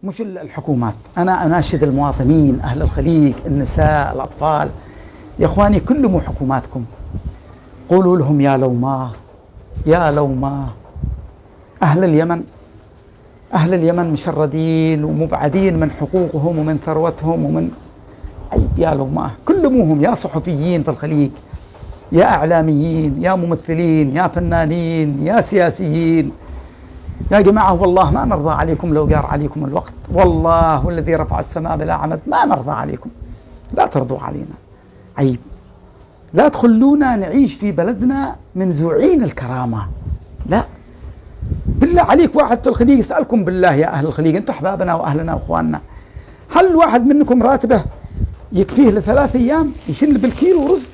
مش الحكومات. أنا أناشد المواطنين أهل الخليج، النساء، الأطفال، يا إخواني كلموا حكوماتكم، قولوا لهم يا لوما أهل اليمن مشردين ومبعدين من حقوقهم ومن ثروتهم ومن عيب، يا لوما كلموهم، يا صحفيين في الخليج، يا إعلاميين، يا ممثلين، يا فنانين، يا سياسيين، يا جماعة والله ما نرضى عليكم لو جار عليكم الوقت، والله والذي رفع السماء بلا عمد ما نرضى عليكم، لا ترضوا علينا، عيب، لا تخلونا نعيش في بلدنا منزوعين الكرامة، لا بالله عليك. واحد في الخليج يسألكم بالله يا أهل الخليج، أنتم أحبابنا وأهلنا وأخواننا، هل واحد منكم راتبه يكفيه ل3 أيام يشل بالكيلو رز،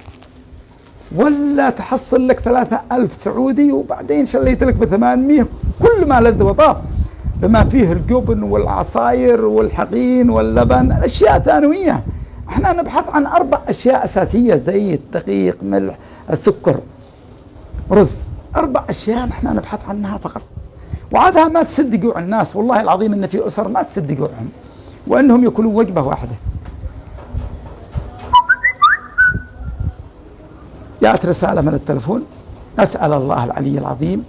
ولا تحصل لك 3000 سعودي وبعدين شليت لك ب800 كل ما لذ وطاب بما فيه الجبن والعصاير والحقين واللبن، الأشياء ثانوية. احنا نبحث عن 4 أشياء أساسية: زيت، دقيق، ملح، السكر، رز. 4 أشياء نحن نبحث عنها فقط، وعادها ما تسد جوع الناس. والله العظيم إن في أسر ما تسد جوعهم وأنهم يأكلون وجبة واحدة. جاءت رسالة من التلفون، أسأل الله العلي العظيم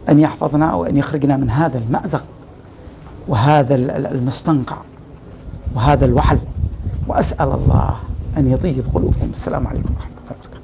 أن يحفظنا وأن يخرجنا من هذا المأزق وهذا المستنقع وهذا الوحل، وأسأل الله أن يطيب قلوبكم. السلام عليكم ورحمة الله.